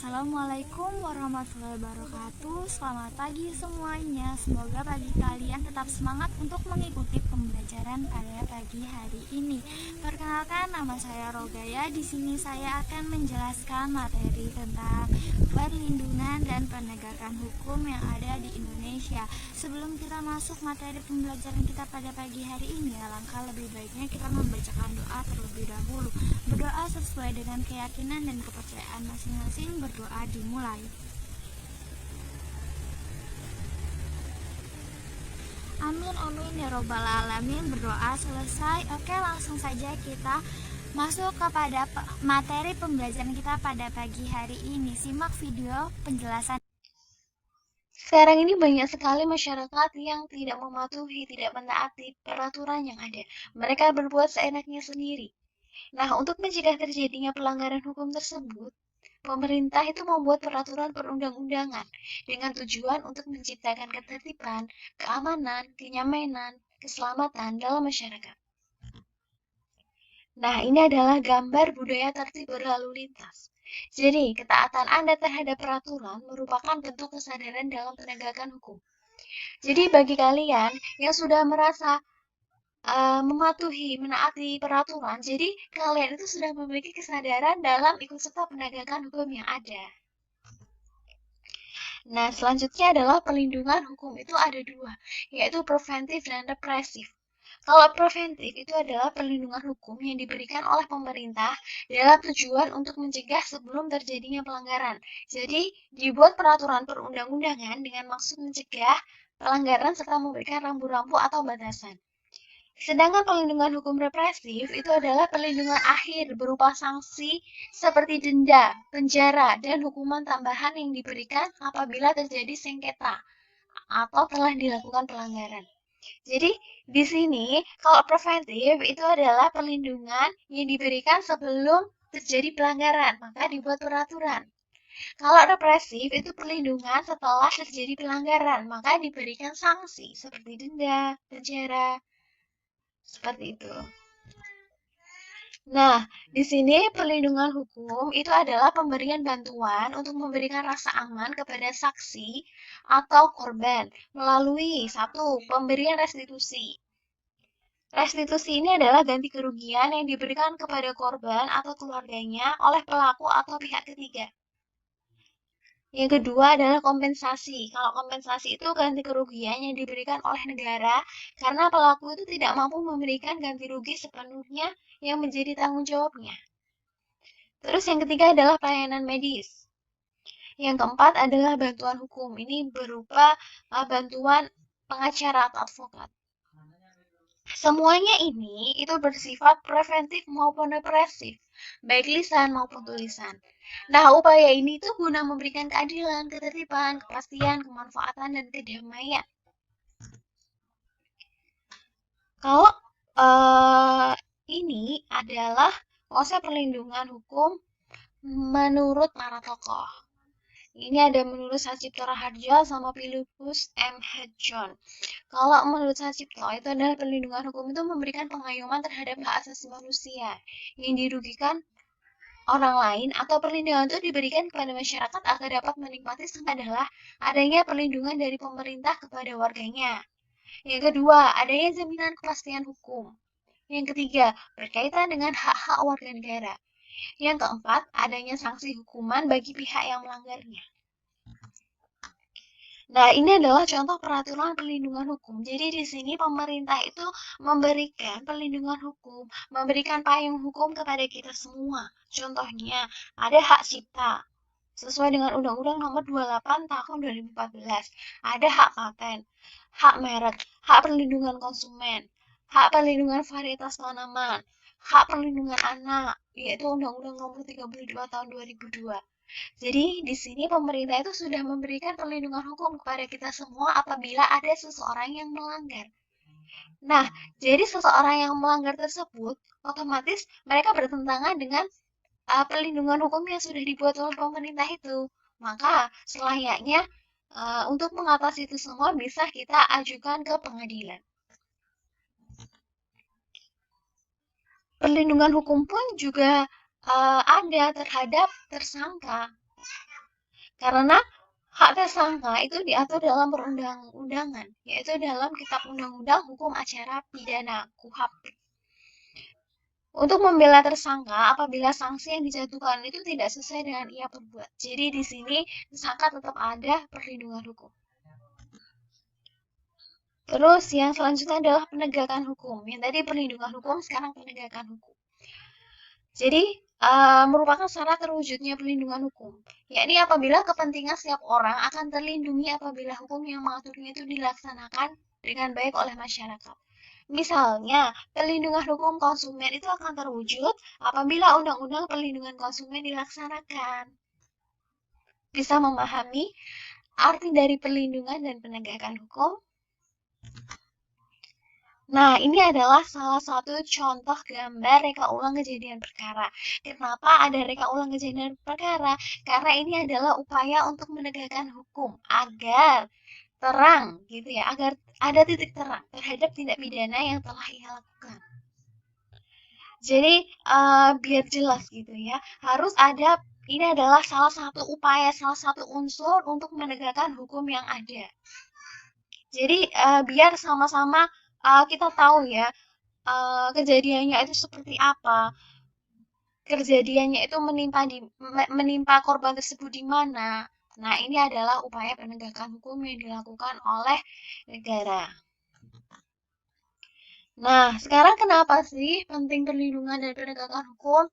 Assalamualaikum warahmatullahi wabarakatuh. Selamat pagi semuanya. Semoga pagi kalian tetap semangat untuk mengikuti pembelajaran pada pagi hari ini. Perkenalkan, nama saya Rogaya. Di sini saya akan menjelaskan materi tentang perlindungan dan penegakan hukum yang ada di Indonesia. Sebelum kita masuk materi pembelajaran kita pada pagi hari ini, alangkah lebih baiknya kita membacakan doa terlebih dahulu. Berdoa sesuai dengan keyakinan dan kepercayaan masing-masing. Berdoa dimulai. Amin amin ya robbal alamin. Berdoa selesai. Oke, langsung saja kita masuk kepada materi pembelajaran kita pada pagi hari ini. Simak video penjelasan. Sekarang ini banyak sekali masyarakat yang tidak mematuhi, tidak menaati peraturan yang ada. Mereka berbuat seenaknya sendiri. Nah, untuk mencegah terjadinya pelanggaran hukum tersebut, pemerintah itu membuat peraturan perundang-undangan dengan tujuan untuk menciptakan ketertiban, keamanan, kenyamanan, keselamatan dalam masyarakat. Nah, ini adalah gambar budaya tertib berlalu lintas. Jadi, ketaatan Anda terhadap peraturan merupakan bentuk kesadaran dalam penegakan hukum. Jadi bagi kalian yang sudah merasa mematuhi, menaati peraturan, jadi kalian itu sudah memiliki kesadaran dalam ikut serta penegakan hukum yang ada. Nah, selanjutnya adalah perlindungan hukum itu ada dua, yaitu preventif dan represif. Kalau preventif itu adalah perlindungan hukum yang diberikan oleh pemerintah dalam tujuan untuk mencegah sebelum terjadinya pelanggaran. Jadi, dibuat peraturan perundang-undangan dengan maksud mencegah pelanggaran serta memberikan rambu-rambu atau batasan. Sedangkan perlindungan hukum represif itu adalah perlindungan akhir berupa sanksi seperti denda, penjara, dan hukuman tambahan yang diberikan apabila terjadi sengketa atau telah dilakukan pelanggaran. Jadi, di sini kalau preventif itu adalah perlindungan yang diberikan sebelum terjadi pelanggaran, maka dibuat peraturan. Kalau represif itu perlindungan setelah terjadi pelanggaran, maka diberikan sanksi seperti denda, penjara, seperti itu. Nah, di sini perlindungan hukum itu adalah pemberian bantuan untuk memberikan rasa aman kepada saksi atau korban melalui satu, pemberian restitusi. Restitusi ini adalah ganti kerugian yang diberikan kepada korban atau keluarganya oleh pelaku atau pihak ketiga. Yang kedua adalah kompensasi. Kalau kompensasi itu ganti kerugian yang diberikan oleh negara karena pelaku itu tidak mampu memberikan ganti rugi sepenuhnya yang menjadi tanggung jawabnya. Terus yang ketiga adalah pelayanan medis. Yang keempat adalah bantuan hukum. Ini berupa bantuan pengacara atau advokat. Semuanya ini itu bersifat preventif maupun represif, baik lisan maupun tulisan. Nah, upaya ini tuh guna memberikan keadilan, ketertiban, kepastian, kemanfaatan, dan kedamaian. Kalau ini adalah konsep perlindungan hukum menurut para tokoh. Ini ada menurut Sacipto Raharja sama Philippus M. Hedjon. Kalau menurut Sacipto, itu adalah perlindungan hukum itu memberikan pengayoman terhadap hak asasi manusia yang dirugikan orang lain atau perlindungan itu diberikan kepada masyarakat agar dapat menikmati adalah adanya perlindungan dari pemerintah kepada warganya. Yang kedua, adanya jaminan kepastian hukum. Yang ketiga, berkaitan dengan hak-hak warga negara. Yang keempat, adanya sanksi hukuman bagi pihak yang melanggarnya. Nah, ini adalah contoh peraturan perlindungan hukum. Jadi di sini pemerintah itu memberikan perlindungan hukum, memberikan payung hukum kepada kita semua. Contohnya, ada hak cipta sesuai dengan Undang-Undang Nomor 28 Tahun 2014. Ada hak paten, hak merek, hak perlindungan konsumen, hak perlindungan varietas tanaman, hak perlindungan anak, yaitu Undang-Undang Nomor 32 Tahun 2002. Jadi, di sini pemerintah itu sudah memberikan perlindungan hukum kepada kita semua apabila ada seseorang yang melanggar. Nah, jadi seseorang yang melanggar tersebut, otomatis mereka bertentangan dengan perlindungan hukum yang sudah dibuat oleh pemerintah itu. Maka, selayaknya untuk mengatasi itu semua bisa kita ajukan ke pengadilan. Perlindungan hukum pun juga ada terhadap tersangka. Karena hak tersangka itu diatur dalam perundang-undangan, yaitu dalam Kitab Undang-Undang Hukum Acara Pidana (KUHP). Untuk membela tersangka apabila sanksi yang dijatuhkan itu tidak sesuai dengan ia perbuat. Jadi di sini tersangka tetap ada perlindungan hukum. Terus yang selanjutnya adalah penegakan hukum. Yang tadi perlindungan hukum, sekarang penegakan hukum. Jadi merupakan syarat terwujudnya perlindungan hukum, yakni apabila kepentingan setiap orang akan terlindungi apabila hukum yang mengaturnya itu dilaksanakan dengan baik oleh masyarakat. Misalnya, perlindungan hukum konsumen itu akan terwujud apabila Undang-Undang Perlindungan Konsumen dilaksanakan. Bisa memahami arti dari perlindungan dan penegakan hukum? Nah, ini adalah salah satu contoh gambar reka ulang kejadian perkara. Kenapa ada reka ulang kejadian perkara? Karena ini adalah upaya untuk menegakkan hukum agar terang gitu ya, agar ada titik terang terhadap tindak pidana yang telah ia lakukan. Jadi biar jelas gitu ya, harus ada, ini adalah salah satu upaya, salah satu unsur untuk menegakkan hukum yang ada. Jadi biar sama-sama kita tahu ya kejadiannya itu seperti apa, kejadiannya itu menimpa korban tersebut di mana. Nah, ini adalah upaya penegakan hukum yang dilakukan oleh negara. Nah, sekarang kenapa sih penting perlindungan dan penegakan hukum?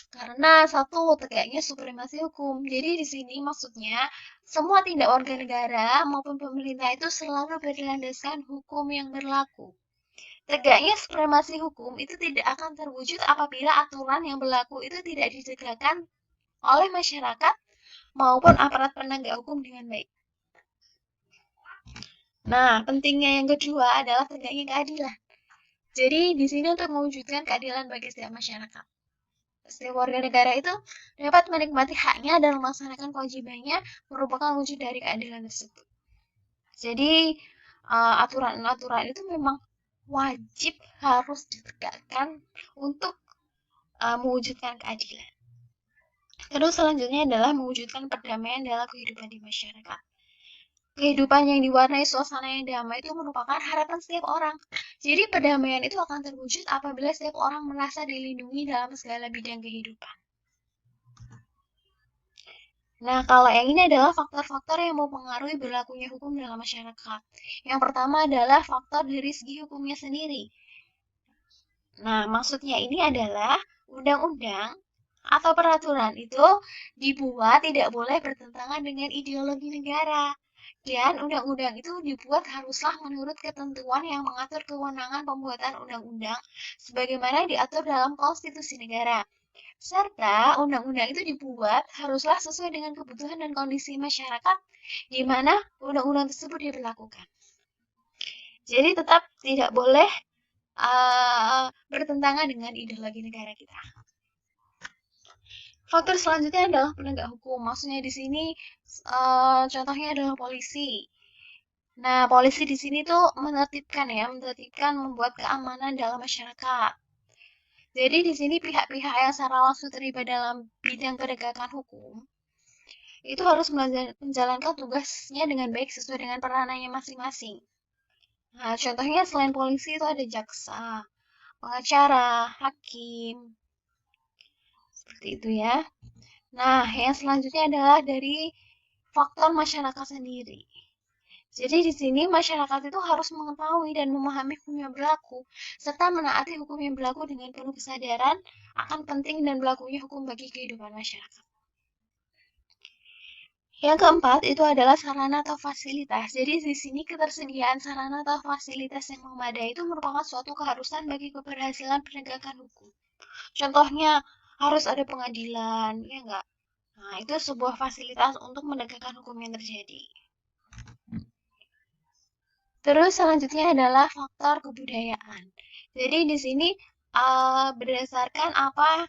Karena satu, tegaknya supremasi hukum. Jadi di sini maksudnya semua tindak warga negara maupun pemerintah itu selalu berlandaskan hukum yang berlaku. Tegaknya supremasi hukum itu tidak akan terwujud apabila aturan yang berlaku itu tidak ditegakkan oleh masyarakat maupun aparat penegak hukum dengan baik. Nah, pentingnya yang kedua adalah tegaknya keadilan. Jadi di sini untuk mewujudkan keadilan bagi setiap masyarakat. Setiap warga negara itu dapat menikmati haknya dan melaksanakan kewajibannya merupakan wujud dari keadilan tersebut. Jadi aturan-aturan itu memang wajib harus ditegakkan untuk mewujudkan keadilan. Terus selanjutnya adalah mewujudkan perdamaian dalam kehidupan di masyarakat. Kehidupan yang diwarnai suasana yang damai itu merupakan harapan setiap orang. Jadi perdamaian itu akan terwujud apabila setiap orang merasa dilindungi dalam segala bidang kehidupan. Nah, kalau yang ini adalah faktor-faktor yang mempengaruhi berlakunya hukum dalam masyarakat. Yang pertama adalah faktor dari segi hukumnya sendiri. Nah, maksudnya ini adalah undang-undang atau peraturan itu dibuat tidak boleh bertentangan dengan ideologi negara. Dan undang-undang itu dibuat haruslah menurut ketentuan yang mengatur kewenangan pembuatan undang-undang sebagaimana diatur dalam konstitusi negara. Serta undang-undang itu dibuat haruslah sesuai dengan kebutuhan dan kondisi masyarakat di mana undang-undang tersebut diberlakukan. Jadi tetap tidak boleh bertentangan dengan ideologi negara kita. Faktor selanjutnya adalah penegak hukum. Maksudnya di sini contohnya adalah polisi. Nah, polisi di sini tuh menertibkan, membuat keamanan dalam masyarakat. Jadi di sini pihak-pihak yang secara langsung terlibat dalam bidang penegakan hukum itu harus menjalankan tugasnya dengan baik sesuai dengan peranannya masing-masing. Nah, contohnya selain polisi itu ada jaksa, pengacara, hakim, seperti itu ya. Nah, yang selanjutnya adalah dari faktor masyarakat sendiri. Jadi di sini masyarakat itu harus mengetahui dan memahami hukum yang berlaku, serta menaati hukum yang berlaku dengan penuh kesadaran akan penting dan berlakunya hukum bagi kehidupan masyarakat. Yang keempat itu adalah sarana atau fasilitas. Jadi di sini ketersediaan sarana atau fasilitas yang memadai itu merupakan suatu keharusan bagi keberhasilan penegakan hukum. Contohnya harus ada pengadilan, ya enggak? Nah, itu sebuah fasilitas untuk menegakkan hukum yang terjadi. Terus selanjutnya adalah faktor kebudayaan. Jadi di sini berdasarkan apa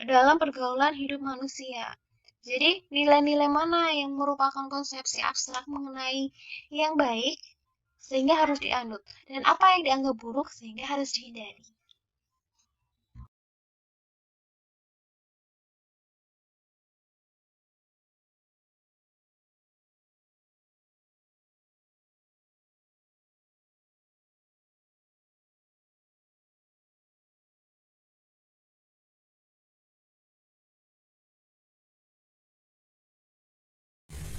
dalam pergaulan hidup manusia. Jadi nilai-nilai mana yang merupakan konsepsi abstrak mengenai yang baik sehingga harus dianut dan apa yang dianggap buruk sehingga harus dihindari.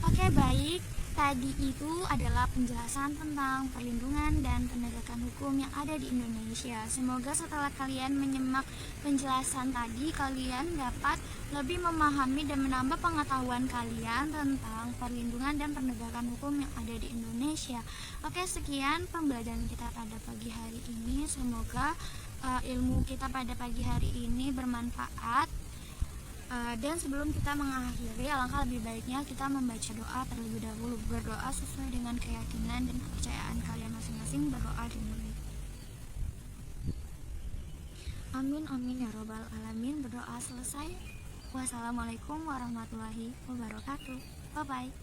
Oke, baik. Tadi itu adalah penjelasan tentang perlindungan dan penegakan hukum yang ada di Indonesia. Semoga setelah kalian menyimak penjelasan tadi, kalian dapat lebih memahami dan menambah pengetahuan kalian tentang perlindungan dan penegakan hukum yang ada di Indonesia. Oke, sekian pembelajaran kita pada pagi hari ini. Semoga ilmu kita pada pagi hari ini bermanfaat. Dan sebelum kita mengakhiri, alangkah lebih baiknya kita membaca doa terlebih dahulu. Berdoa sesuai dengan keyakinan dan kepercayaan kalian masing-masing. Berdoa dimulai. Amin amin ya robbal alamin. Berdoa selesai. Wassalamualaikum warahmatullahi wabarakatuh. Bye bye.